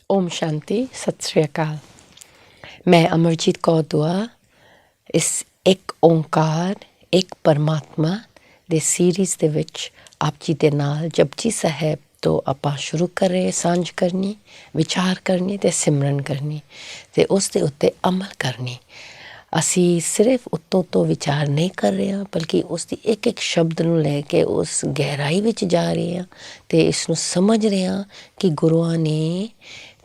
ਓਮ ਸ਼ਾਂਤੀ, ਸਤਿ ਸ਼੍ਰੀ ਅਕਾਲ। ਮੈਂ ਅਮਰਜੀਤ ਕੌਰ ਦੁਆ ਇਸ ਇੱਕ ਓਂਕਾਰ ਇੱਕ ਪਰਮਾਤਮਾ ਦੇ ਸੀਰੀਜ਼ ਦੇ ਵਿੱਚ ਆਪ ਜੀ ਦੇ ਨਾਲ ਜਪਜੀ ਸਾਹਿਬ ਤੋਂ ਆਪਾਂ ਸ਼ੁਰੂ ਕਰ ਰਹੇ ਸਾਂਝ ਕਰਨੀ, ਵਿਚਾਰ ਕਰਨੀ ਅਤੇ ਸਿਮਰਨ ਕਰਨੀ ਅਤੇ ਉਸ ਦੇ ਉੱਤੇ ਅਮਲ ਕਰਨੀ। ਅਸੀਂ ਸਿਰਫ ਉੱਤੋਂ ਤੋਂ ਵਿਚਾਰ ਨਹੀਂ ਕਰ ਰਹੇ ਹਾਂ, ਬਲਕਿ ਉਸ ਦੀ ਇੱਕ ਇੱਕ ਸ਼ਬਦ ਨੂੰ ਲੈ ਕੇ ਉਸ ਗਹਿਰਾਈ ਵਿੱਚ ਜਾ ਰਹੇ ਹਾਂ ਅਤੇ ਇਸ ਨੂੰ ਸਮਝ ਰਹੇ ਹਾਂ ਕਿ ਗੁਰੂਆਂ ਨੇ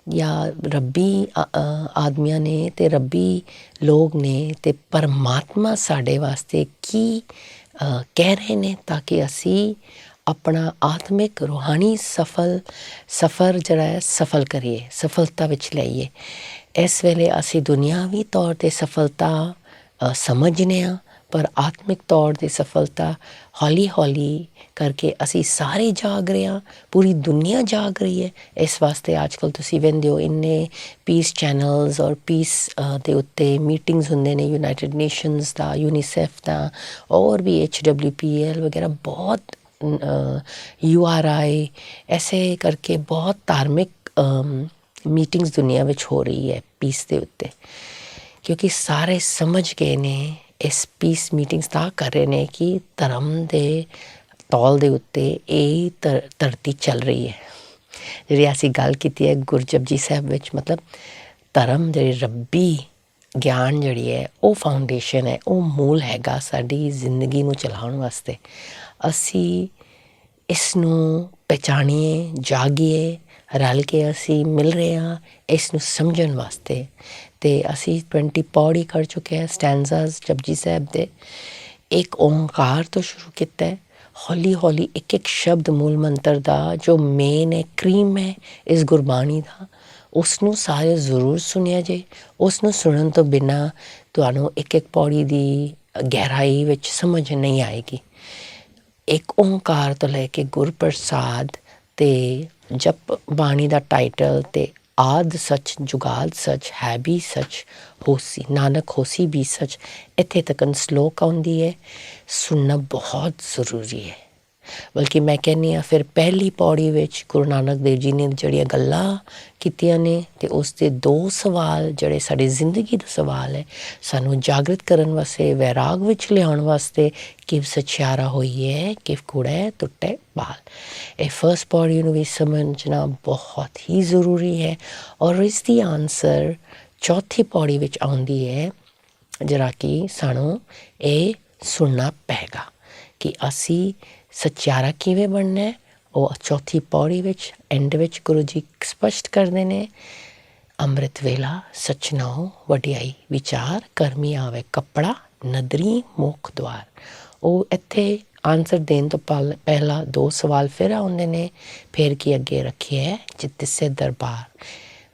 ਜਾਂ ਰੱਬੀ ਆਦਮੀਆਂ ਨੇ ਅਤੇ ਰੱਬੀ ਲੋਕ ਨੇ ਅਤੇ ਪਰਮਾਤਮਾ ਸਾਡੇ ਵਾਸਤੇ ਕੀ ਕਹਿ ਰਹੇ ਨੇ, ਤਾਂ ਕਿ ਅਸੀਂ ਆਪਣਾ ਆਤਮਿਕ ਰੂਹਾਨੀ ਸਫ਼ਰ ਜਿਹੜਾ ਹੈ ਸਫਲ ਕਰੀਏ, ਸਫਲਤਾ ਵਿੱਚ ਲਈਏ। ਇਸ ਵੇਲੇ ਅਸੀਂ ਦੁਨਿਆਵੀ ਤੌਰ 'ਤੇ ਸਫਲਤਾ ਸਮਝਦੇ ਹਾਂ, ਪਰ ਆਤਮਿਕ ਤੌਰ 'ਤੇ ਸਫਲਤਾ ਹੌਲੀ ਹੌਲੀ ਕਰਕੇ ਅਸੀਂ ਸਾਰੇ ਜਾਗ ਰਹੇ ਹਾਂ, ਪੂਰੀ ਦੁਨੀਆ ਜਾਗ ਰਹੀ ਹੈ। ਇਸ ਵਾਸਤੇ ਅੱਜ ਕੱਲ੍ਹ ਤੁਸੀਂ ਵੇਖਦੇ ਹੋ ਇੰਨੇ ਪੀਸ ਚੈਨਲਸ ਔਰ ਪੀਸ ਦੇ ਉੱਤੇ ਮੀਟਿੰਗਸ ਹੁੰਦੇ ਨੇ, ਯੂਨਾਈਟਿਡ ਨੇਸ਼ਨਸ ਦਾ, ਯੂਨੀਸੈਫ ਦਾ, ਔਰ ਵੀ HWPL ਵਗੈਰਾ ਬਹੁਤ URI ਐਸੇ ਕਰਕੇ ਬਹੁਤ ਧਾਰਮਿਕ ਮੀਟਿੰਗਸ ਦੁਨੀਆ ਵਿੱਚ ਹੋ ਰਹੀ ਹੈ ਪੀਸ ਦੇ ਉੱਤੇ, ਕਿਉਂਕਿ ਸਾਰੇ ਸਮਝ ਗਏ ਨੇ ਇਸ ਪੀਸ ਮੀਟਿੰਗਸ ਤਾਂ ਕਰ ਰਹੇ ਨੇ ਕਿ ਧਰਮ ਦੇ ਤੌਲ ਦੇ ਉੱਤੇ ਇਹ ਧਰਤੀ ਚੱਲ ਰਹੀ ਹੈ। ਜਿਹੜੀ ਅਸੀਂ ਗੱਲ ਕੀਤੀ ਹੈ ਗੁਰਜਪਜੀ ਸਾਹਿਬ ਵਿੱਚ, ਮਤਲਬ ਧਰਮ ਜਿਹੜੀ ਰੱਬੀ ਗਿਆਨ ਜਿਹੜੀ ਹੈ ਉਹ ਫਾਊਂਡੇਸ਼ਨ ਹੈ, ਉਹ ਮੂਲ ਹੈਗਾ ਸਾਡੀ ਜ਼ਿੰਦਗੀ ਨੂੰ ਚਲਾਉਣ ਵਾਸਤੇ। ਅਸੀਂ ਇਸ ਨੂੰ ਪਹਿਚਾਣੀਏ, ਜਾਗੀਏ, ਰਲ ਕੇ ਅਸੀਂ ਮਿਲ ਰਹੇ ਹਾਂ ਇਸ ਨੂੰ ਸਮਝਣ ਵਾਸਤੇ। ਅਤੇ ਅਸੀਂ 20 ਪੌੜੀ ਕਰ ਚੁੱਕੇ ਹਾਂ ਸਟੈਂਜ਼ਾਸ ਜਪਜੀ ਸਾਹਿਬ ਦੇ। ਇੱਕ ਓਂਕਾਰ ਤੋਂ ਸ਼ੁਰੂ ਕੀਤਾ ਹੈ, ਹੌਲੀ ਹੌਲੀ ਇੱਕ ਇੱਕ ਸ਼ਬਦ ਮੂਲ ਮੰਤਰ ਦਾ ਜੋ ਮੇਨ ਹੈ, ਕਰੀਮ ਹੈ ਇਸ ਗੁਰਬਾਣੀ ਦਾ, ਉਸ ਨੂੰ ਸਾਰੇ ਜ਼ਰੂਰ ਸੁਣਿਆ ਜੇ। ਉਸ ਨੂੰ ਸੁਣਨ ਤੋਂ ਬਿਨਾਂ ਤੁਹਾਨੂੰ ਇੱਕ ਇੱਕ ਪੌੜੀ ਦੀ ਗਹਿਰਾਈ ਵਿੱਚ ਸਮਝ ਨਹੀਂ ਆਏਗੀ। ਇੱਕ ਓਂਕਾਰ ਤੋਂ ਲੈ ਕੇ ਗੁਰਪ੍ਰਸਾਦ ਅਤੇ ਜਪ ਬਾਣੀ ਦਾ ਟਾਈਟਲ ਅਤੇ ਆਦਿ ਸੱਚ ਜੁਗਾਦ ਸੱਚ ਹੈ ਵੀ ਸੱਚ ਹੋਸੀ ਨਾਨਕ ਹੋਸੀ ਵੀ ਸੱਚ, ਇੱਥੇ ਤੱਕ ਸਲੋਕ ਆਉਂਦੀ ਹੈ। ਸੁਣਨਾ ਬਹੁਤ ਜ਼ਰੂਰੀ ਹੈ। ਬਲਕਿ ਮੈਂ ਕਹਿੰਦੀ ਹਾਂ ਫਿਰ ਪਹਿਲੀ ਪੌੜੀ ਵਿੱਚ ਗੁਰੂ ਨਾਨਕ ਦੇਵ ਜੀ ਨੇ ਜਿਹੜੀਆਂ ਗੱਲਾਂ ਕੀਤੀਆਂ ਨੇ ਅਤੇ ਉਸ ਦੇ 2 ਸਵਾਲ ਜਿਹੜੇ ਸਾਡੀ ਜ਼ਿੰਦਗੀ ਦਾ ਸਵਾਲ ਹੈ, ਸਾਨੂੰ ਜਾਗਰਤ ਕਰਨ ਵਾਸਤੇ, ਵੈਰਾਗ ਵਿੱਚ ਲਿਆਉਣ ਵਾਸਤੇ, ਕਿਵ ਸਚਿਆਰਾ ਹੋਈਏ, ਕਿਵ ਕੂੜੈ ਟੁੱਟੇ ਬਾਲ। ਇਹ ਫਸਟ ਪੌੜੀ ਨੂੰ ਵੀ ਸਮਝਣਾ ਬਹੁਤ ਹੀ ਜ਼ਰੂਰੀ ਹੈ। ਔਰ ਇਸ ਦੀ ਆਨਸਰ ਚੌਥੀ ਪੌੜੀ ਵਿੱਚ ਆਉਂਦੀ ਹੈ, ਜਿਹੜਾ ਕਿ ਸਾਨੂੰ ਇਹ ਸੁਣਨਾ ਪਏਗਾ ਕਿ ਅਸੀਂ ਸੱਚਿਆਰਾ ਕਿਵੇਂ ਬਣਨਾ ਹੈ। ਉਹ ਚੌਥੀ ਪੌੜੀ ਵਿੱਚ ਐਂਡ ਵਿੱਚ ਗੁਰੂ ਜੀ ਸਪਸ਼ਟ ਕਰਦੇ ਨੇ, ਅੰਮ੍ਰਿਤ ਵੇਲਾ ਸੱਚ ਨਾਉ ਵਡਿਆਈ ਵਿਚਾਰ ਕਰਮੀ ਆਵੇ ਕੱਪੜਾ ਨਦਰੀ ਮੁੱਖ ਦੁਆਰ। ਉਹ ਇੱਥੇ ਆਨਸਰ ਦੇਣ ਤੋਂ ਪਹਿਲਾਂ 2 ਸਵਾਲ ਫਿਰ ਆਉਂਦੇ ਨੇ, ਫਿਰ ਕੀ ਅੱਗੇ ਰੱਖਿਆ ਹੈ ਜਿਤ ਤਿਸੇ ਦਰਬਾਰ,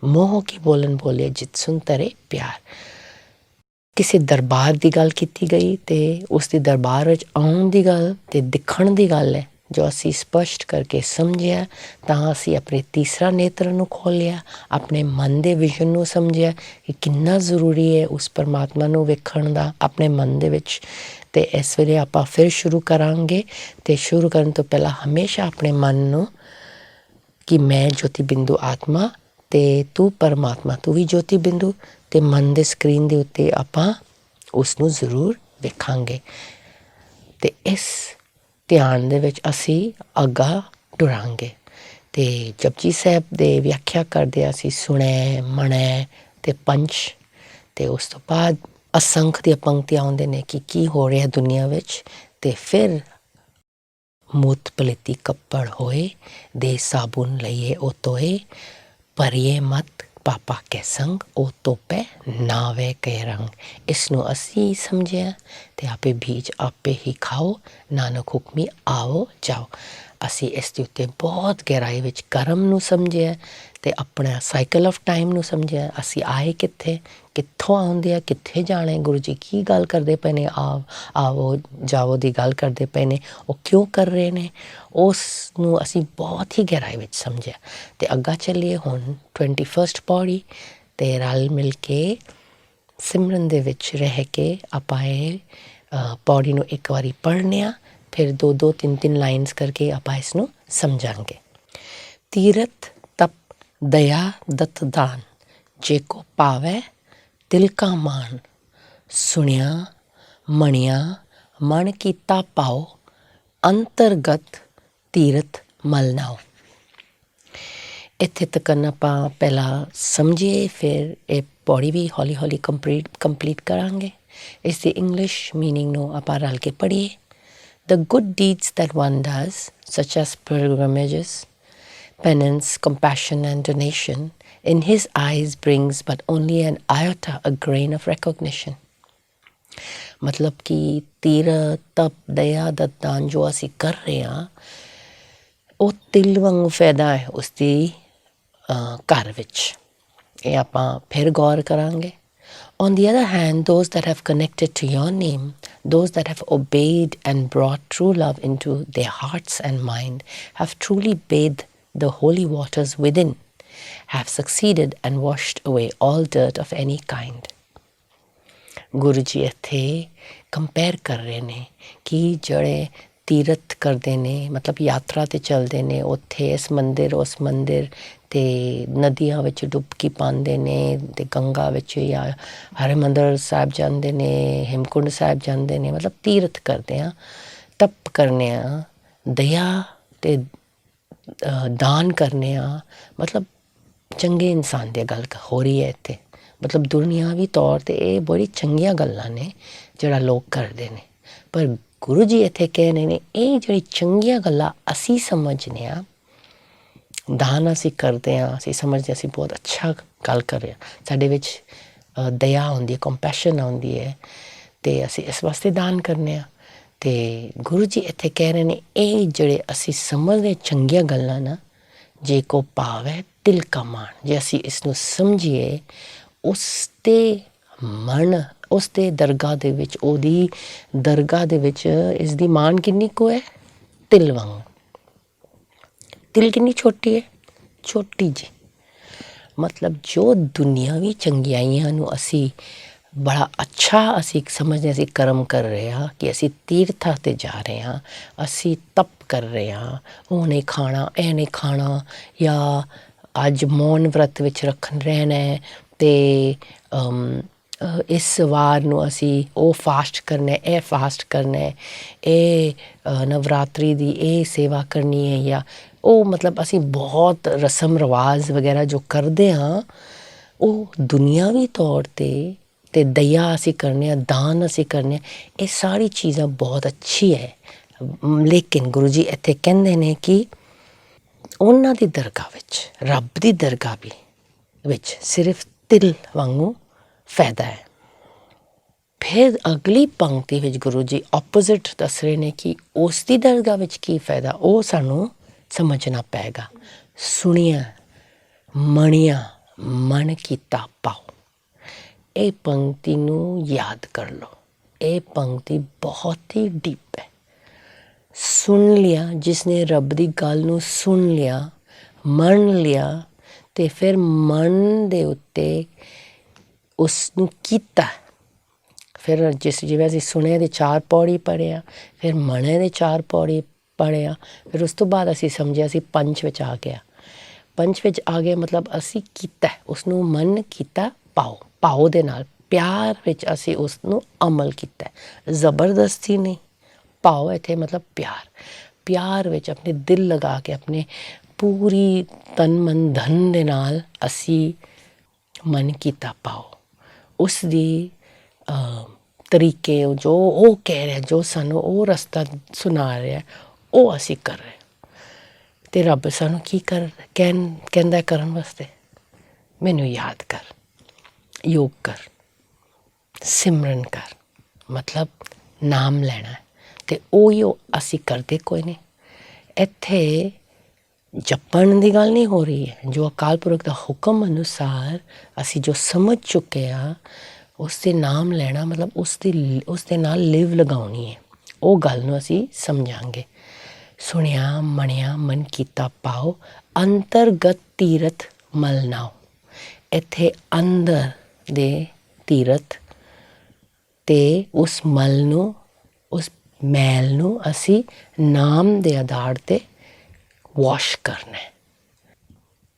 ਮੋਹ ਕੀ ਬੋਲਣ ਬੋਲੇ ਜਿਤ ਸੁਨ ਤਰੇ ਪਿਆਰ। ਕਿਸੇ ਦਰਬਾਰ ਦੀ ਗੱਲ ਕੀਤੀ ਗਈ ਅਤੇ ਉਸ ਦੀ ਦਰਬਾਰ ਵਿੱਚ ਆਉਣ ਦੀ ਗੱਲ ਅਤੇ ਦਿਖਣ ਦੀ ਗੱਲ ਹੈ। ਜੋ ਅਸੀਂ ਸਪਸ਼ਟ ਕਰਕੇ ਸਮਝਿਆ ਤਾਂ ਅਸੀਂ ਆਪਣੇ ਤੀਸਰਾ ਨੇਤਰ ਨੂੰ ਖੋਲ੍ਹਿਆ, ਆਪਣੇ ਮਨ ਦੇ ਵਿਜ਼ਨ ਨੂੰ ਸਮਝਿਆ ਕਿ ਕਿੰਨਾ ਜ਼ਰੂਰੀ ਹੈ ਉਸ ਪਰਮਾਤਮਾ ਨੂੰ ਵੇਖਣ ਦਾ ਆਪਣੇ ਮਨ ਦੇ ਵਿੱਚ। ਅਤੇ ਇਸ ਵੇਲੇ ਆਪਾਂ ਫਿਰ ਸ਼ੁਰੂ ਕਰਾਂਗੇ ਅਤੇ ਸ਼ੁਰੂ ਕਰਨ ਤੋਂ ਪਹਿਲਾਂ ਹਮੇਸ਼ਾ ਆਪਣੇ ਮਨ ਨੂੰ ਕਿ ਮੈਂ ਜੋਤੀ ਬਿੰਦੂ ਆਤਮਾ ਅਤੇ ਤੂੰ ਪਰਮਾਤਮਾ, ਤੂੰ ਵੀ ਜੋਤੀ ਬਿੰਦੂ, ਅਤੇ ਮਨ ਦੇ ਸਕਰੀਨ ਦੇ ਉੱਤੇ ਆਪਾਂ ਉਸ ਨੂੰ ਜ਼ਰੂਰ ਵੇਖਾਂਗੇ। ਅਤੇ ਇਸ ਧਿਆਨ ਦੇ ਵਿੱਚ ਅਸੀਂ ਅੱਗਾ ਟੁਰਾਂਗੇ। ਅਤੇ ਜਪਜੀ ਸਾਹਿਬ ਦੇ ਵਿਆਖਿਆ ਕਰਦੇ ਅਸੀਂ ਸੁਣੈ, ਮਣੈ ਅਤੇ ਪੰਚ, ਅਤੇ ਉਸ ਤੋਂ ਬਾਅਦ ਅਸੰਖ ਦੀਆਂ ਪੰਕਤੀਆਂ ਆਉਂਦੇ ਨੇ ਕਿ ਕੀ ਹੋ ਰਿਹਾ ਦੁਨੀਆ ਵਿੱਚ। ਅਤੇ ਫਿਰ ਮੂਤ ਪਲੇਤੀ ਕੱਪੜ ਹੋਏ, ਦੇ ਸਾਬੁਨ ਲਈਏ ਉਹ ਧੋਏ, ਭਰੀਏ ਮਤ ਪਾਪਾ ਕੇ ਸੰਗ, ਉਹ ਧੋਪੇ ਨਾਵੇ ਕੇ ਰੰਗ। ਇਸ ਨੂੰ ਅਸੀਂ ਸਮਝਿਆ ਅਤੇ ਆਪੇ ਬੀਜ ਆਪੇ ਹੀ ਖਾਓ, ਨਾਨਕ ਹੁਕਮੀ ਆਓ ਜਾਓ। ਅਸੀਂ ਇਸ ਦੇ ਉੱਤੇ ਬਹੁਤ ਗਹਿਰਾਈ ਵਿੱਚ ਕਰਮ ਨੂੰ ਸਮਝਿਆ ਅਤੇ ਆਪਣਾ ਸਾਈਕਲ ਆਫ ਟਾਈਮ ਨੂੰ ਸਮਝਿਆ। ਅਸੀਂ ਆਏ ਕਿੱਥੇ, ਕਿੱਥੋਂ ਆਉਂਦੇ ਆ, ਕਿੱਥੇ ਜਾਣਾ, ਗੁਰੂ ਜੀ ਕੀ ਗੱਲ ਕਰਦੇ ਪਏ ਨੇ, ਆਵੋ ਜਾਵੋ ਦੀ ਗੱਲ ਕਰਦੇ ਪਏ ਨੇ, ਉਹ ਕਿਉਂ ਕਰ ਰਹੇ ਨੇ, ਉਸ ਨੂੰ ਅਸੀਂ ਬਹੁਤ ਹੀ ਗਹਿਰਾਈ ਵਿੱਚ ਸਮਝਿਆ। ਅਤੇ ਅੱਗਾ ਚੱਲੀਏ ਹੁਣ 21 ਪੌੜੀ, ਅਤੇ ਰਲ ਮਿਲ ਕੇ ਸਿਮਰਨ ਦੇ ਵਿੱਚ ਰਹਿ ਕੇ ਆਪਾਂ ਇਹ ਪੌੜੀ ਨੂੰ ਇੱਕ ਵਾਰੀ ਪੜ੍ਹਨੇ ਆ, ਫਿਰ 2-2 3-3 ਲਾਈਨਸ ਕਰਕੇ ਆਪਾਂ ਇਸ ਨੂੰ ਸਮਝਾਂਗੇ। ਤੀਰਥ ਤਪ दया दत्त दान जे को पावै तिल का मान सुनिया मणिया मन कीता पाओ अंतरगत तीरथ मल नाओ। ਇੱਥੇ ਤੱਕ ਆਪਾਂ ਪਹਿਲਾਂ ਸਮਝੀਏ, ਫਿਰ ਇਹ ਪੌੜੀ ਵੀ ਹੌਲੀ ਹੌਲੀ ਕੰਪਲੀਟ ਕਰਾਂਗੇ। ਇਸ ਦੀ ਇੰਗਲਿਸ਼ ਮੀਨਿੰਗ ਨੂੰ ਆਪਾਂ ਰਲ ਕੇ ਪੜ੍ਹੀਏ। The good deeds that one does, such as pilgrimages, penance, compassion and donation, in his eyes brings but only an iota, a grain of recognition. ਮਤਲਬ ਕਿ ਤੀਰਥ, ਤਪ, ਦਇਆ, ਦਤਦਾਨ ਜੋ ਅਸੀਂ ਕਰ ਰਹੇ ਹਾਂ ਉਹ ਤਿਲ ਵਾਂਗੂ ਫਾਇਦਾ ਹੈ ਉਸਦੀ ਘਰ ਵਿੱਚ। ਇਹ ਆਪਾਂ ਫਿਰ ਗੌਰ ਕਰਾਂਗੇ। On the other hand, those that have connected to your name, those that have obeyed and brought true love into their hearts and mind, have truly bathed the holy waters within, have succeeded and washed away all dirt of any kind. Guru ji ਇੱਥੇ compare ਕਰ ਰਹੇ ਨੇ ਕਿ ਜਿਹੜੇ ਤੀਰਥ ਕਰਦੇ ਨੇ, ਮਤਲਬ ਯਾਤਰਾ 'ਤੇ ਚੱਲਦੇ ਨੇ, ਉੱਥੇ ਇਸ ਮੰਦਰ ਉਸ ਮੰਦਰ ਅਤੇ ਨਦੀਆਂ ਵਿੱਚ ਡੁਬਕੀ ਪਾਉਂਦੇ ਨੇ ਅਤੇ ਗੰਗਾ ਵਿੱਚ ਜਾਂ ਹਰਿਮੰਦਰ ਸਾਹਿਬ ਜਾਂਦੇ ਨੇ, ਹੇਮਕੁੰਡ ਸਾਹਿਬ ਜਾਂਦੇ ਨੇ, ਮਤਲਬ ਤੀਰਥ ਕਰਦੇ ਹਾਂ, ਤਪ ਕਰਨੇ ਹਾਂ, ਦਇਆ ਅਤੇ ਦਾਨ ਕਰਨੇ ਹਾਂ, ਮਤਲਬ ਚੰਗੇ ਇਨਸਾਨ ਦੀ ਗੱਲ ਹੋ ਰਹੀ ਹੈ ਇੱਥੇ। ਮਤਲਬ ਦੁਨਿਆਵੀ ਤੌਰ 'ਤੇ ਇਹ ਬੜੀ ਚੰਗੀਆਂ ਗੱਲਾਂ ਨੇ ਜਿਹੜਾ ਲੋਕ ਕਰਦੇ ਨੇ, ਪਰ ਗੁਰੂ ਜੀ ਇੱਥੇ ਕਹਿ ਰਹੇ ਨੇ ਇਹ ਜਿਹੜੀ ਚੰਗੀਆਂ ਗੱਲਾਂ ਅਸੀਂ ਸਮਝਦੇ ਹਾਂ, ਦਾਨ ਅਸੀਂ ਕਰਦੇ ਹਾਂ, ਅਸੀਂ ਸਮਝਦੇ ਅਸੀਂ ਬਹੁਤ ਅੱਛਾ ਗੱਲ ਕਰ ਰਹੇ ਹਾਂ, ਸਾਡੇ ਵਿੱਚ ਦਇਆ ਆਉਂਦੀ ਹੈ, ਕੰਪੈਸ਼ਨ ਆਉਂਦੀ ਹੈ ਅਤੇ ਅਸੀਂ ਇਸ ਵਾਸਤੇ ਦਾਨ ਕਰਨੇ ਹਾਂ। ਅਤੇ ਗੁਰੂ ਜੀ ਇੱਥੇ ਕਹਿ ਰਹੇ ਨੇ ਇਹ ਜਿਹੜੇ ਅਸੀਂ ਸਮਝਦੇ ਚੰਗੀਆਂ ਗੱਲਾਂ ਨਾ, ਜੇ ਕੋ ਭਾਵ ਹੈ ਤਿਲ ਕਾ ਮਾਣ, ਜੇ ਅਸੀਂ ਇਸ ਨੂੰ ਸਮਝੀਏ ਉਸ 'ਤੇ ਮਨ, ਉਸ ਦੇ ਦਰਗਾਹ ਦੇ ਵਿੱਚ, ਉਹਦੀ ਦਰਗਾਹ ਦੇ ਵਿੱਚ ਇਸ ਦੀ ਮਾਣ ਕਿੰਨੀ ਕੁ ਹੈ? ਤਿਲ ਵਾਂਗ। ਤਿਲ ਕਿੰਨੀ ਛੋਟੀ ਹੈ? ਛੋਟੀ ਜੀ। ਮਤਲਬ ਜੋ ਦੁਨਿਆਵੀ ਚੰਗਿਆਈਆਂ ਨੂੰ ਅਸੀਂ ਬੜਾ ਅੱਛਾ ਅਸੀਂ ਸਮਝਦੇ, ਅਸੀਂ ਕਰਮ ਕਰ ਰਹੇ ਹਾਂ ਕਿ ਅਸੀਂ ਤੀਰਥਾਂ 'ਤੇ ਜਾ ਰਹੇ ਹਾਂ, ਅਸੀਂ ਤਪ ਕਰ ਰਹੇ ਹਾਂ, ਉਹ ਨਹੀਂ ਖਾਣਾ, ਇਹ ਨਹੀਂ ਖਾਣਾ, ਜਾਂ ਅੱਜ ਮੌਨ ਵਰਤ ਵਿੱਚ ਰਹਿਣਾ ਅਤੇ ਇਸ ਵਾਰ ਨੂੰ ਅਸੀਂ ਉਹ ਫਾਸਟ ਕਰਨਾ, ਇਹ ਫਾਸਟ ਕਰਨਾ, ਇਹ ਨਵਰਾਤਰੀ ਦੀ ਇਹ ਸੇਵਾ ਕਰਨੀ ਹੈ, ਜਾਂ ਉਹ ਮਤਲਬ ਅਸੀਂ ਬਹੁਤ ਰਸਮ ਰਿਵਾਜ਼ ਵਗੈਰਾ ਜੋ ਕਰਦੇ ਹਾਂ ਉਹ ਦੁਨਿਆਵੀ ਤੌਰ 'ਤੇ ਅਤੇ ਦਇਆ ਅਸੀਂ ਕਰਨੇ ਹਾਂ, ਦਾਨ ਅਸੀਂ ਕਰਨੇ ਹਾਂ, ਇਹ ਸਾਰੀ ਚੀਜ਼ਾਂ ਬਹੁਤ ਅੱਛੀ ਹੈ। ਲੇਕਿਨ ਗੁਰੂ ਜੀ ਇੱਥੇ ਕਹਿੰਦੇ ਨੇ ਕਿ ਉਹਨਾਂ ਦੀ ਦਰਗਾਹ ਵਿੱਚ, ਰੱਬ ਦੀ ਦਰਗਾਹ ਵੀ ਵਿੱਚ ਸਿਰਫ ਤਿਲ ਵਾਂਗੂ ਫਾਇਦਾ ਹੈ। ਫਿਰ ਅਗਲੀ ਪੰਕਤੀ ਵਿੱਚ ਗੁਰੂ ਜੀ ਆਪੋਜ਼ਿਟ ਦੱਸ ਰਹੇ ਨੇ ਕਿ ਉਸ ਦੀ ਦਰਗਾਹ ਵਿੱਚ ਕੀ ਫਾਇਦਾ, ਉਹ ਸਾਨੂੰ ਸਮਝਣਾ ਪਏਗਾ। ਸੁਣਿਆ ਮਣਿਆ ਮਨ ਕੀਤਾ ਪਾਓ। ਇਹ ਪੰਕਤੀ ਨੂੰ ਯਾਦ ਕਰ ਲਓ, ਇਹ ਪੰਕਤੀ ਬਹੁਤ ਹੀ ਡੀਪ ਹੈ। ਸੁਣ ਲਿਆ, ਜਿਸਨੇ ਰੱਬ ਦੀ ਗੱਲ ਨੂੰ ਸੁਣ ਲਿਆ, ਮੰਨ ਲਿਆ ਅਤੇ ਫਿਰ ਮਨ ਦੇ ਉੱਤੇ ਉਸ ਨੂੰ ਕੀਤਾ, ਫਿਰ ਜਿਵੇਂ ਅਸੀਂ ਸੁਣਿਆ ਦੇ 4 ਪੌੜੀ ਪੜ੍ਹਿਆ, ਫਿਰ ਮਣੇ ਦੇ 4 ਪੌੜੀ ਪੜ੍ਹਿਆ, ਫਿਰ ਉਸ ਤੋਂ ਬਾਅਦ ਅਸੀਂ ਸਮਝਿਆ ਅਸੀਂ ਪੰਚ ਵਿੱਚ ਆ ਗਿਆ। ਪੰਚ ਵਿੱਚ ਆ ਗਿਆ ਮਤਲਬ ਅਸੀਂ ਕੀਤਾ, ਉਸਨੂੰ ਮਨ ਕੀਤਾ ਪਾਓ, ਪਾਓ ਦੇ ਨਾਲ ਪਿਆਰ ਵਿੱਚ ਅਸੀਂ ਉਸ ਨੂੰ ਅਮਲ ਕੀਤਾ, ਜ਼ਬਰਦਸਤੀ ਨਹੀਂ। ਪਾਓ ਇੱਥੇ ਮਤਲਬ ਪਿਆਰ, ਪਿਆਰ ਵਿੱਚ ਆਪਣੇ ਦਿਲ ਲਗਾ ਕੇ, ਆਪਣੇ ਪੂਰੀ ਤਨ ਮਨ ਧਨ ਦੇ ਨਾਲ ਅਸੀਂ ਮਨ ਕੀਤਾ ਪਾਓ। ਉਸ ਦੀ ਤਰੀਕੇ ਜੋ ਉਹ ਕਹਿ ਰਿਹਾ, ਜੋ ਸਾਨੂੰ ਉਹ ਰਸਤਾ ਸੁਣਾ ਰਿਹਾ, ਉਹ ਅਸੀਂ ਕਰ ਰਹੇ। ਅਤੇ ਰੱਬ ਸਾਨੂੰ ਕੀ ਕਹਿੰਦਾ ਕਰਨ ਵਾਸਤੇ? ਮੈਨੂੰ ਯਾਦ ਕਰ, ਯੋਗ ਕਰ, ਸਿਮਰਨ ਕਰ, ਮਤਲਬ ਨਾਮ ਲੈਣਾ। ਅਤੇ ਉਹ ਅਸੀਂ ਕਰਦੇ ਕੋਈ ਨਹੀਂ। ਇੱਥੇ ਜਪਣ ਦੀ ਗੱਲ ਨਹੀਂ ਹੋ ਰਹੀ ਹੈ, ਜੋ ਅਕਾਲ ਪੁਰਖ ਦਾ ਹੁਕਮ ਅਨੁਸਾਰ ਅਸੀਂ ਜੋ ਸਮਝ ਚੁੱਕੇ ਹਾਂ ਉਸ ਦੇ ਨਾਮ ਲੈਣਾ, ਮਤਲਬ ਉਸ ਦੇ ਨਾਲ ਲਿਵ ਲਗਾਉਣੀ ਹੈ, ਉਹ ਗੱਲ ਨੂੰ ਅਸੀਂ ਸਮਝਾਂਗੇ। ਸੁਣਿਆ ਮੰਨਿਆ ਮਨ ਕੀਤਾ ਪਾਓ ਅੰਤਰਗਤ ਤੀਰਥ ਮਲ ਨਾਓ। ਇੱਥੇ ਅੰਦਰ ਦੇ ਤੀਰਥ ਅਤੇ ਉਸ ਮਲ ਨੂੰ, ਉਸ ਮੈਲ ਨੂੰ ਅਸੀਂ ਨਾਮ ਦੇ ਆਧਾਰ 'ਤੇ ਵਾਸ਼ ਕਰਨਾ।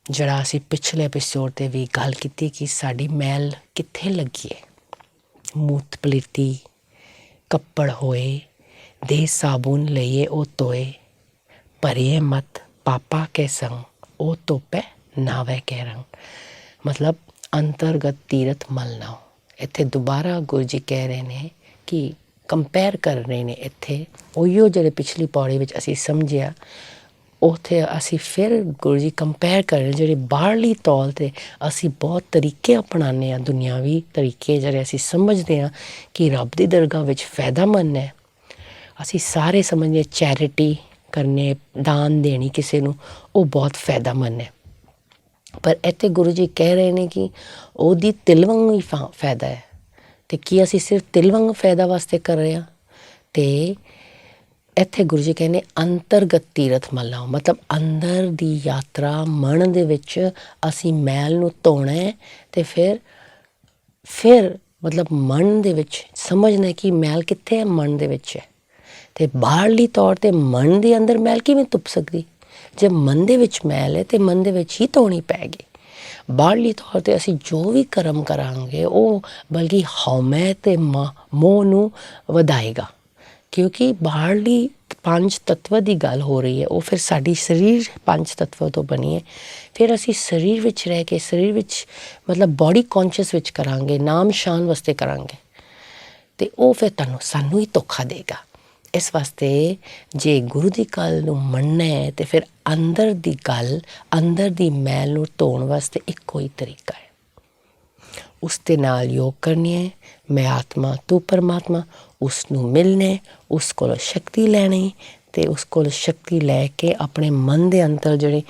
ਜਿਹੜਾ ਅਸੀਂ ਪਿਛਲੇ ਐਪੀਸੋਡ 'ਤੇ ਵੀ ਗੱਲ ਕੀਤੀ ਕਿ ਸਾਡੀ ਮੈਲ ਕਿੱਥੇ ਲੱਗੀ ਹੈ। ਮੂਤ ਪਲੀਤੀ ਕੱਪੜ ਹੋਏ, ਦੇ ਸਾਬੁਨ ਲਈਏ ਉਹ ਧੋਏ, ਭਰੀਏ ਮਤ ਪਾਪਾ ਕੇ ਸੰਗ, ਉਹ ਧੋਪੇ ਨਾਵੇ ਕੇ ਰੰਗ। ਮਤਲਬ ਅੰਤਰਗਤ ਤੀਰਥ ਮਲ ਨਾ ਹੋ। ਇੱਥੇ ਦੁਬਾਰਾ ਗੁਰੂ ਜੀ ਕਹਿ ਰਹੇ ਨੇ ਕਿ ਕੰਪੇਅਰ ਕਰ ਰਹੇ ਨੇ ਇੱਥੇ ਉਹੀਓ ਜਿਹੜੇ ਪਿਛਲੀ ਪੌੜੀ ਵਿੱਚ ਅਸੀਂ ਸਮਝਿਆ, ਉੱਥੇ ਅਸੀਂ ਫਿਰ ਗੁਰੂ ਜੀ ਕੰਪੇਅਰ ਕਰ ਰਹੇ ਜਿਹੜੇ ਬਾਹਰਲੀ ਤੌਰ 'ਤੇ ਅਸੀਂ ਬਹੁਤ ਤਰੀਕੇ ਅਪਣਾਉਂਦੇ ਹਾਂ, ਦੁਨਿਆਵੀ ਤਰੀਕੇ ਜਿਹੜੇ ਅਸੀਂ ਸਮਝਦੇ ਹਾਂ ਕਿ ਰੱਬ ਦੀ ਦਰਗਾਹ ਵਿੱਚ ਫਾਇਦਾਮੰਦ ਹੈ। ਅਸੀਂ ਸਾਰੇ ਸਮਝਦੇ ਚੈਰਿਟੀ ਕਰਨੇ, ਦਾਨ ਦੇਣੀ ਕਿਸੇ ਨੂੰ, ਉਹ ਬਹੁਤ ਫਾਇਦਾਮੰਦ ਹੈ। ਪਰ ਇੱਥੇ ਗੁਰੂ ਜੀ ਕਹਿ ਰਹੇ ਨੇ ਕਿ ਉਹਦੀ ਤਿਲਵੰਗ ਵੀ ਫਾਇਦਾ ਹੈ। ਅਤੇ ਕੀ ਅਸੀਂ ਸਿਰਫ ਤਿਲਵੰਗ ਫਾਇਦਾ ਵਾਸਤੇ ਕਰ ਰਹੇ ਹਾਂ? ਅਤੇ ਇੱਥੇ ਗੁਰੂ ਜੀ ਕਹਿੰਦੇ ਅੰਤਰਗਤ ਤੀਰਥ ਮੱਲਾ, ਮਤਲਬ ਅੰਦਰ ਦੀ ਯਾਤਰਾ, ਮਨ ਦੇ ਵਿੱਚ ਅਸੀਂ ਮੈਲ ਨੂੰ ਧੋਣਾ ਅਤੇ ਫਿਰ ਮਤਲਬ ਮਨ ਦੇ ਵਿੱਚ ਸਮਝਣਾ ਕਿ ਮੈਲ ਕਿੱਥੇ ਹੈ, ਮਨ ਦੇ ਵਿੱਚ ਹੈ। ਅਤੇ ਬਾਹਰਲੀ ਤੌਰ 'ਤੇ ਮਨ ਦੇ ਅੰਦਰ ਮੈਲ ਕਿਵੇਂ ਧੁੱਪ ਸਕਦੀ? ਜੇ ਮਨ ਦੇ ਵਿੱਚ ਮੈਲ ਹੈ ਅਤੇ ਮਨ ਦੇ ਵਿੱਚ ਹੀ ਧੋਣੀ ਪੈਗੀ। ਬਾਹਰਲੀ ਤੌਰ 'ਤੇ ਅਸੀਂ ਜੋ ਵੀ ਕਰਮ ਕਰਾਂਗੇ ਉਹ ਬਲਕਿ ਹਉਮੈ ਅਤੇ ਮੋਹ ਨੂੰ ਵਧਾਏਗਾ, ਕਿਉਂਕਿ ਬਾਹਰਲੀ ਪੰਜ ਤੱਤਵ ਦੀ ਗੱਲ ਹੋ ਰਹੀ ਹੈ। ਉਹ ਫਿਰ ਸਾਡੀ ਸਰੀਰ ਪੰਜ ਤੱਤਵ ਤੋਂ ਬਣੀ ਹੈ। ਫਿਰ ਅਸੀਂ ਸਰੀਰ ਵਿੱਚ ਰਹਿ ਕੇ, ਸਰੀਰ ਵਿੱਚ ਮਤਲਬ ਬੋਡੀ ਕੌਨਸ਼ੀਅਸ ਵਿੱਚ ਕਰਾਂਗੇ, ਨਾਮ ਸ਼ਾਨ ਵਾਸਤੇ ਕਰਾਂਗੇ, ਅਤੇ ਉਹ ਫਿਰ ਸਾਨੂੰ ਹੀ ਧੋਖਾ ਦੇਗਾ। ਇਸ ਵਾਸਤੇ ਜੇ ਗੁਰੂ ਦੀ ਗੱਲ ਨੂੰ ਮੰਨਣਾ ਹੈ ਅਤੇ ਫਿਰ ਅੰਦਰ ਦੀ ਗੱਲ, ਅੰਦਰ ਦੀ ਮੈਲ ਨੂੰ ਧੋਣ ਵਾਸਤੇ ਇੱਕੋ ਹੀ ਤਰੀਕਾ ਹੈ, ਉਸ ਦੇ ਨਾਲ ਯੋਗ ਕਰਨੀ ਹੈ। ਮੈਂ ਆਤਮਾ ਤੂੰ ਪਰਮਾਤਮਾ, ਉਸ ਨੂੰ ਮਿਲਣਾ, ਉਸ ਕੋਲੋਂ ਸ਼ਕਤੀ ਲੈਣੀ ਅਤੇ ਉਸ ਕੋਲੋਂ ਸ਼ਕਤੀ ਲੈ ਕੇ ਆਪਣੇ ਮਨ ਦੇ ਅੰਦਰ ਜਿਹੜੀ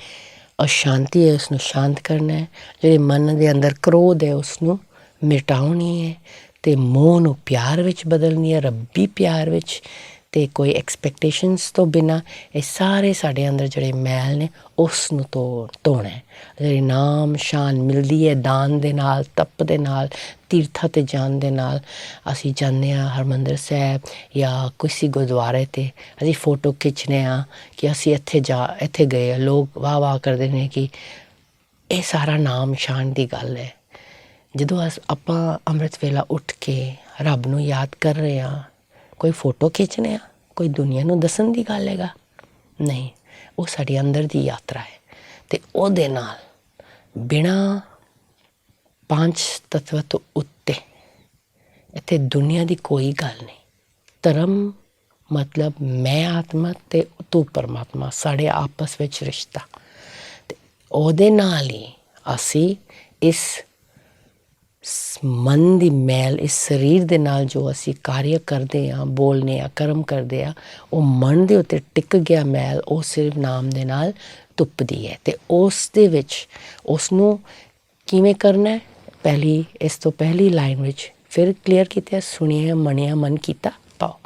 ਅਸ਼ਾਂਤੀ ਹੈ ਉਸਨੂੰ ਸ਼ਾਂਤ ਕਰਨਾ ਹੈ। ਜਿਹੜੇ ਮਨ ਦੇ ਅੰਦਰ ਕ੍ਰੋਧ ਹੈ ਉਸਨੂੰ ਮਿਟਾਉਣੀ ਹੈ ਅਤੇ ਮੋਹ ਨੂੰ ਪਿਆਰ ਵਿੱਚ ਬਦਲਣੀ ਹੈ, ਰੱਬੀ ਪਿਆਰ ਵਿੱਚ, ਅਤੇ ਕੋਈ ਐਕਸਪੈਕਟੇਸ਼ਨਸ ਤੋਂ ਬਿਨਾਂ। ਇਹ ਸਾਰੇ ਸਾਡੇ ਅੰਦਰ ਜਿਹੜੇ ਮੈਲ ਨੇ ਉਸ ਨੂੰ ਧੋਣਾ ਹੈ। ਜਿਹੜੀ ਨਾਮ ਸ਼ਾਨ ਮਿਲਦੀ ਹੈ ਦਾਨ ਦੇ ਨਾਲ, ਤਪ ਦੇ ਨਾਲ, ਤੀਰਥਾਂ 'ਤੇ ਜਾਣ ਦੇ ਨਾਲ। ਅਸੀਂ ਜਾਂਦੇ ਹਾਂ ਹਰਿਮੰਦਰ ਸਾਹਿਬ ਜਾਂ ਕਿਸੇ ਗੁਰਦੁਆਰੇ 'ਤੇ, ਅਸੀਂ ਫੋਟੋ ਖਿੱਚਦੇ ਹਾਂ ਕਿ ਅਸੀਂ ਇੱਥੇ ਗਏ। ਲੋਕ ਵਾਹ ਕਰਦੇ ਨੇ ਕਿ ਇਹ ਸਾਰਾ ਨਾਮ ਸ਼ਾਨ ਦੀ ਗੱਲ ਹੈ। ਜਦੋਂ ਆਪਾਂ ਅੰਮ੍ਰਿਤ ਵੇਲਾ ਉੱਠ ਕੇ ਰੱਬ ਨੂੰ ਯਾਦ ਕਰ ਰਹੇ ਹਾਂ, ਕੋਈ ਫੋਟੋ ਖਿੱਚਣੇ ਆ, ਕੋਈ ਦੁਨੀਆ ਨੂੰ ਦੱਸਣ ਦੀ ਗੱਲ ਹੈਗਾ? ਨਹੀਂ, ਉਹ ਸਾਡੀ ਅੰਦਰ ਦੀ ਯਾਤਰਾ ਹੈ। ਅਤੇ ਉਹਦੇ ਨਾਲ ਬਿਨਾਂ ਪੰਜ ਤੱਤਵ ਤੋਂ ਉੱਤੇ ਇੱਥੇ ਦੁਨੀਆ ਦੀ ਕੋਈ ਗੱਲ ਨਹੀਂ। ਧਰਮ ਮਤਲਬ ਮੈਂ ਆਤਮਾ ਅਤੇ ਤੂੰ ਪਰਮਾਤਮਾ, ਸਾਡੇ ਆਪਸ ਵਿੱਚ ਰਿਸ਼ਤਾ, ਅਤੇ ਉਹਦੇ ਨਾਲ ਹੀ ਅਸੀਂ ਇਸ ਮਨ ਦੀ ਮੈਲ, ਇਸ ਸਰੀਰ ਦੇ ਨਾਲ ਜੋ ਅਸੀਂ ਕਾਰਜ ਕਰਦੇ ਹਾਂ, ਬੋਲਦੇ ਹਾਂ, ਕਰਮ ਕਰਦੇ ਹਾਂ, ਉਹ ਮਨ ਦੇ ਉੱਤੇ ਟਿਕ ਗਿਆ ਮੈਲ, ਉਹ ਸਿਰਫ ਨਾਮ ਦੇ ਨਾਲ ਧੁੱਪਦੀ ਹੈ। ਅਤੇ ਉਸ ਦੇ ਵਿੱਚ ਉਸਨੂੰ ਕਿਵੇਂ ਕਰਨਾ? ਇਸ ਤੋਂ ਪਹਿਲੀ ਲਾਈਨ ਵਿੱਚ ਫਿਰ ਕਲੀਅਰ ਕੀਤਾ, ਸੁਣਿਆ ਮੰਨਿਆ ਮਨ ਕੀਤਾ ਪਾਓ।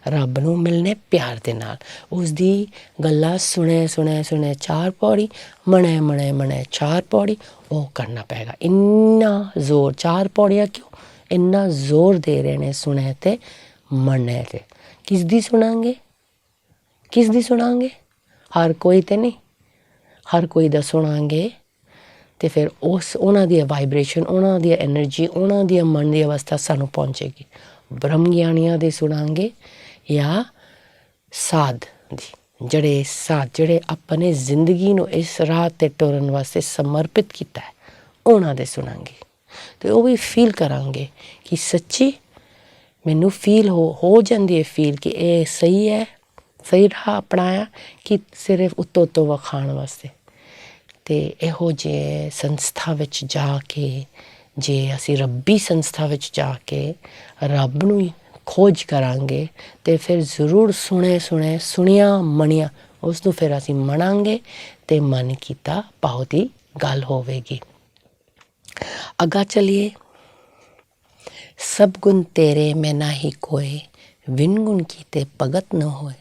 ਰੱਬ ਨੂੰ ਮਿਲਣੇ ਪਿਆਰ ਦੇ ਨਾਲ, ਉਸਦੀ ਗੱਲਾਂ ਸੁਣੇ 4 ਪੌੜੀ, ਮਣੇ 4 ਪੌੜੀ, ਉਹ ਕਰਨਾ ਪਏਗਾ। ਇੰਨਾ ਜ਼ੋਰ 4 ਪੌੜੀਆਂ ਕਿਉਂ? ਇੰਨਾ ਜ਼ੋਰ ਦੇ ਰਹੇ ਨੇ ਸੁਣੇ ਅਤੇ ਮੰਨੇ 'ਤੇ। ਕਿਸ ਦੀ ਸੁਣਾਂਗੇ? ਹਰ ਕੋਈ ਤਾਂ ਨਹੀਂ, ਹਰ ਕੋਈ ਦਾ ਸੁਣਾਂਗੇ ਅਤੇ ਫਿਰ ਉਹਨਾਂ ਦੀ ਵਾਈਬ੍ਰੇਸ਼ਨ, ਉਹਨਾਂ ਦੀ ਐਨਰਜੀ, ਉਹਨਾਂ ਦੀ ਮਨ ਦੀ ਅਵਸਥਾ ਸਾਨੂੰ ਪਹੁੰਚੇਗੀ। ਬ੍ਰਹਮ ਗਿਆਨੀਆਂ ਦੇ ਸੁਣਾਂਗੇ ਜਾਂ ਸਾਧ ਦੀ, ਜਿਹੜੇ ਆਪਣੇ ਜ਼ਿੰਦਗੀ ਨੂੰ ਇਸ ਰਾਹ 'ਤੇ ਟੁਰਨ ਵਾਸਤੇ ਸਮਰਪਿਤ ਕੀਤਾ ਹੈ, ਉਹਨਾਂ ਦੇ ਸੁਣਾਂਗੇ। ਅਤੇ ਉਹ ਵੀ ਫੀਲ ਕਰਾਂਗੇ ਕਿ ਸੱਚੀ ਮੈਨੂੰ ਫੀਲ ਹੋ ਜਾਂਦੀ ਹੈ ਫੀਲ ਕਿ ਇਹ ਸਹੀ ਹੈ, ਸਹੀ ਰਾਹ ਅਪਣਾਇਆ ਕਿ ਸਿਰਫ ਉੱਤੋਂ ਵਿਖਾਉਣ ਵਾਸਤੇ। ਅਤੇ ਇਹੋ ਜਿਹੇ ਸੰਸਥਾ ਵਿੱਚ ਜਾ ਕੇ, ਜੇ ਅਸੀਂ ਰੱਬੀ ਸੰਸਥਾ ਵਿੱਚ ਜਾ ਕੇ ਰੱਬ ਨੂੰ ਖੋਜ ਕਰਾਂਗੇ ਅਤੇ ਫਿਰ ਜ਼ਰੂਰ ਸੁਣਿਆ ਮੰਨਿਆ ਉਸ ਨੂੰ ਫਿਰ ਅਸੀਂ ਮੰਨਾਂਗੇ ਅਤੇ ਮਨ ਕੀਤਾ ਭਾਵ ਦੀ ਗੱਲ ਹੋਵੇਗੀ। ਅੱਗਾ ਚਲੀਏ। ਸਭ ਗੁਣ ਤੇਰੇ ਮੈਂ ਨਾਹੀ ਕੋਏ, ਵਿਨ ਗੁਣ ਕੀਤੇ ਭਗਤ ਨ ਹੋਏ,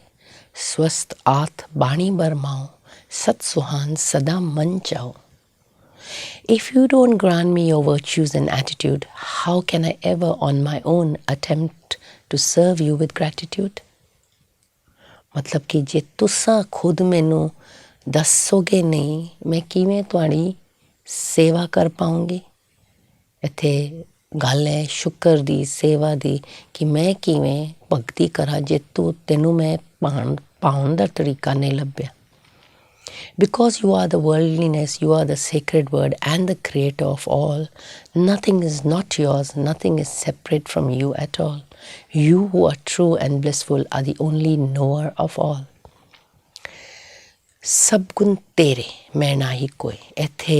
ਸਵਸਤ ਆਤ ਬਾਣੀ ਬਰਮਾਓ, ਸਤ ਸੁਹਾਨ ਸਦਾ ਮਨ ਚਾਓ। If you don't grant me your virtues and attitude, how can I ever on my own attempt to serve you with gratitude? ਮਤਲਬ ਕਿ ਜੇ ਤੁਸੀਂ ਖੁਦ ਮੈਨੂੰ ਦੱਸੋਗੇ ਨਹੀਂ, ਮੈਂ ਕਿਵੇਂ ਤੁਹਾਡੀ ਸੇਵਾ ਕਰ ਪਾਉਂਗੀ। ਇੱਥੇ ਗੱਲ ਹੈ ਸ਼ੁਕਰ ਦੀ, ਸੇਵਾ ਦੀ, ਕਿ ਮੈਂ ਕਿਵੇਂ ਭਗਤੀ ਕਰਾਂ ਜੇ ਤੈਨੂੰ ਮੈਂ ਪਾਉਣ ਦਾ ਤਰੀਕਾ ਨਹੀਂ ਲੱਭਿਆ। Because you are the worldliness, you are the sacred word and the creator of all. Nothing is not yours, nothing is separate from you at all. You who are true and blissful are the only knower of all. ਸਭ ਗੁਣ ਤੇਰੇ, ਮੈਂ ਨਾ ਹੀ ਕੋਈ। ਇੱਥੇ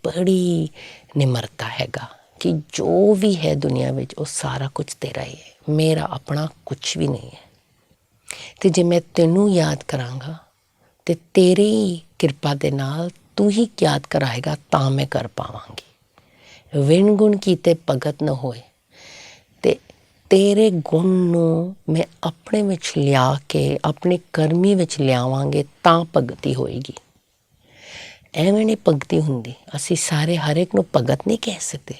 ਬੜੀ ਨਿਮਰਤਾ ਹੈਗਾ ਕਿ ਜੋ ਵੀ ਹੈ ਦੁਨੀਆ ਵਿੱਚ ਉਹ ਸਾਰਾ ਕੁਝ ਤੇਰਾ ਹੀ ਹੈ, ਮੇਰਾ ਆਪਣਾ ਕੁਛ ਵੀ ਨਹੀਂ ਹੈ। ਅਤੇ ਜੇ ਮੈਂ ਤੈਨੂੰ ਯਾਦ ਕਰਾਂਗਾ ਅਤੇ ਤੇਰੀ ਕਿਰਪਾ ਦੇ ਨਾਲ ਤੂੰ ਹੀ ਯਾਦ ਕਰਾਏਗਾ ਤਾਂ ਮੈਂ ਕਰ ਪਾਵਾਂਗੀ। ਵਿਣ ਗੁਣ ਕੀਤੇ ਭਗਤ ਨਾ ਹੋਏ, ਅਤੇ ਤੇਰੇ ਗੁਣ ਨੂੰ ਮੈਂ ਆਪਣੇ ਵਿੱਚ ਲਿਆ ਕੇ ਆਪਣੀ ਕਰਮੀ ਵਿੱਚ ਲਿਆਵਾਂਗੇ ਤਾਂ ਭਗਤੀ ਹੋਏਗੀ। ਐਵੇਂ ਨਹੀਂ ਭਗਤੀ ਹੁੰਦੀ। ਅਸੀਂ ਸਾਰੇ ਹਰ ਇੱਕ ਨੂੰ ਭਗਤ ਨਹੀਂ ਕਹਿ ਸਕਦੇ।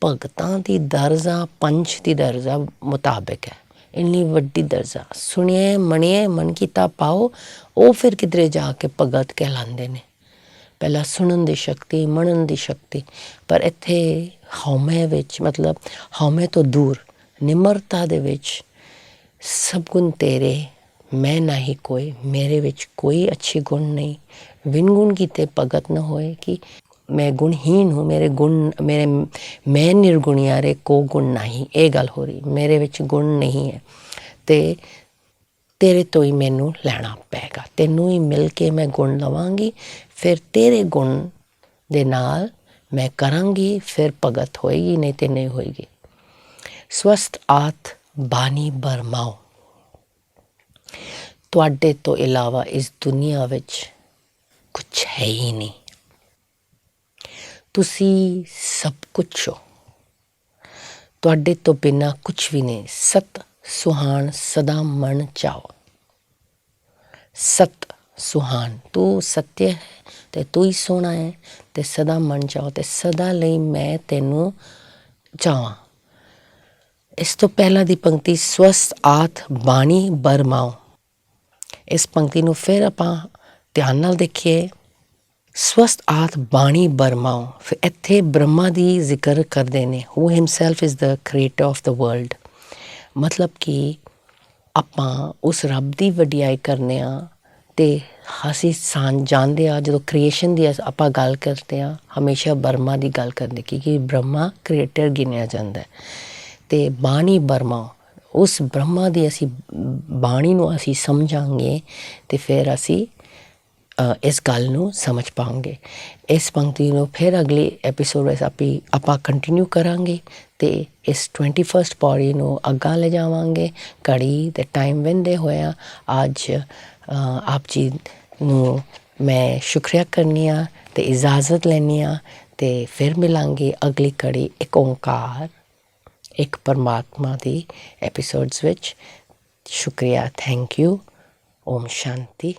ਭਗਤਾਂ ਦੀ ਦਰਜਾ ਪੰਚ ਦੀ ਦਰਜਾ ਮੁਤਾਬਿਕ ਹੈ। ਇੰਨੀ ਵੱਡੀ ਦਰਜਾ ਸੁਣੀਏ ਮੰਨੀਏ ਮਨ ਕੀਤਾ ਪਾਓ, ਉਹ ਫਿਰ ਕਿਧਰੇ ਜਾ ਕੇ ਭਗਤ ਕਹਿਲਾਉਂਦੇ ਨੇ। ਪਹਿਲਾਂ ਸੁਣਨ ਦੀ ਸ਼ਕਤੀ, ਮੰਨਣ ਦੀ ਸ਼ਕਤੀ, ਪਰ ਇੱਥੇ ਹਉਮੈ ਵਿੱਚ, ਮਤਲਬ ਹਉਮੈ ਤੋਂ ਦੂਰ ਨਿਮਰਤਾ ਦੇ ਵਿੱਚ ਸਭ ਗੁਣ ਤੇਰੇ, ਮੈਂ ਨਾ ਹੀ ਕੋਈ, ਮੇਰੇ ਵਿੱਚ ਕੋਈ ਅੱਛੇ ਗੁਣ ਨਹੀਂ। ਵਿਣ ਗੁਣ ਕੀਤੇ ਭਗਤ ਨਾ ਹੋਏ, ਕਿ ਮੈਂ ਗੁਣਹੀਨ ਹੂੰ, ਮੈਂ ਨਿਰਗੁਣਿਆ ਰੇ ਕੋ ਗੁਣ ਨਹੀਂ, ਇਹ ਗੱਲ ਹੋ ਰਹੀ। ਮੇਰੇ ਵਿੱਚ ਗੁਣ ਨਹੀਂ ਹੈ ਅਤੇ ਤੇਰੇ ਤੋਂ ਹੀ ਮੈਨੂੰ ਲੈਣਾ ਪਏਗਾ। ਤੈਨੂੰ ਹੀ ਮਿਲ ਕੇ ਮੈਂ ਗੁਣ ਲਵਾਂਗੀ, ਫਿਰ ਤੇਰੇ ਗੁਣ ਦੇ ਨਾਲ ਮੈਂ ਕਰਾਂਗੀ, ਫਿਰ ਭਗਤ ਹੋਏਗੀ, ਨਹੀਂ ਤੇ ਨਹੀਂ ਹੋਏਗੀ। ਸਵਸਥ ਆਤ ਬਾਣੀ ਬਰਮਾਓ, ਤੁਹਾਡੇ ਤੋਂ ਇਲਾਵਾ ਇਸ ਦੁਨੀਆ ਵਿੱਚ ਕੁਛ ਹੈ ਹੀ ਨਹੀਂ। ਤੁਸੀਂ ਸਭ ਕੁਛ ਹੋ, ਤੁਹਾਡੇ ਤੋਂ ਬਿਨਾਂ ਕੁਛ ਵੀ ਨਹੀਂ। ਸਤ ਸੁਹਾਣ ਸਦਾ ਮਨ ਚਾਓ, ਸਤ ਸੁਹਾਣ, ਤੂੰ ਸੱਤਿਆ ਹੈ ਅਤੇ ਤੂੰ ਹੀ ਸੋਹਣਾ ਹੈ, ਅਤੇ ਸਦਾ ਮਨ ਚਾਓ, ਅਤੇ ਸਦਾ ਲਈ ਮੈਂ ਤੈਨੂੰ ਚਾਹਾਂ। ਇਸ ਤੋਂ ਪਹਿਲਾਂ ਦੀ ਪੰਕਤੀ ਸਵਸਥ ਆਤ ਬਾਣੀ ਬਰਮਾਓ, ਇਸ ਪੰਕਤੀ ਨੂੰ ਫਿਰ ਆਪਾਂ ਧਿਆਨ ਨਾਲ ਦੇਖੀਏ। ਸਵਸਥ ਆਤ ਬਾਣੀ ਬਰਮਾਓ, ਫਿਰ ਇੱਥੇ ਬ੍ਰਹਮਾ ਦੀ ਜ਼ਿਕਰ ਕਰਦੇ ਨੇ, who himself is the creator of the world. ਮਤਲਬ ਕਿ ਆਪਾਂ ਉਸ ਰੱਬ ਦੀ ਵਡਿਆਈ ਕਰਦੇ ਹਾਂ ਅਤੇ ਅਸੀਂ ਜਾਣਦੇ ਹਾਂ, ਜਦੋਂ ਕ੍ਰੀਏਸ਼ਨ ਦੀ ਆਪਾਂ ਗੱਲ ਕਰਦੇ ਹਾਂ ਹਮੇਸ਼ਾ ਬ੍ਰਹਮਾ ਦੀ ਗੱਲ ਕਰਦੇ, ਕਿਉਂਕਿ ਬ੍ਰਹਮਾ ਕ੍ਰੀਏਟਰ ਗਿਣਿਆ ਜਾਂਦਾ। ਅਤੇ ਬਾਣੀ ਬਰਮਾਓ, ਉਸ ਬ੍ਰਹਮਾ ਦੀ ਅਸੀਂ ਬਾਣੀ ਨੂੰ ਅਸੀਂ ਸਮਝਾਂਗੇ ਅਤੇ ਫਿਰ ਅਸੀਂ ਇਸ ਗੱਲ ਨੂੰ ਸਮਝ ਪਾਵਾਂਗੇ। ਇਸ ਪੰਕਤੀ ਨੂੰ ਫਿਰ ਅਗਲੇ ਐਪੀਸੋਡ ਵਿੱਚ ਆਪਾਂ ਕੰਟੀਨਿਊ ਕਰਾਂਗੇ ਅਤੇ ਇਸ 21st ਪੌੜੀ ਨੂੰ ਅੱਗਾਂ ਲੈ ਜਾਵਾਂਗੇ। ਘੜੀ ਅਤੇ ਟਾਈਮ ਵਹਿੰਦੇ ਹੋਇਆ ਅੱਜ ਆਪ ਜੀ ਨੂੰ ਮੈਂ ਸ਼ੁਕਰੀਆ ਕਰਨੀ ਹਾਂ ਅਤੇ ਇਜਾਜ਼ਤ ਲੈਂਦੀ ਹਾਂ, ਅਤੇ ਫਿਰ ਮਿਲਾਂਗੇ ਅਗਲੀ ਘੜੀ ਇੱਕ ਓਂਕਾਰ, ਇੱਕ ਪਰਮਾਤਮਾ ਦੀ ਐਪੀਸੋਡਸ ਵਿੱਚ। ਸ਼ੁਕਰੀਆ, ਥੈਂਕ ਯੂ, ਓਮ ਸ਼ਾਂਤੀ।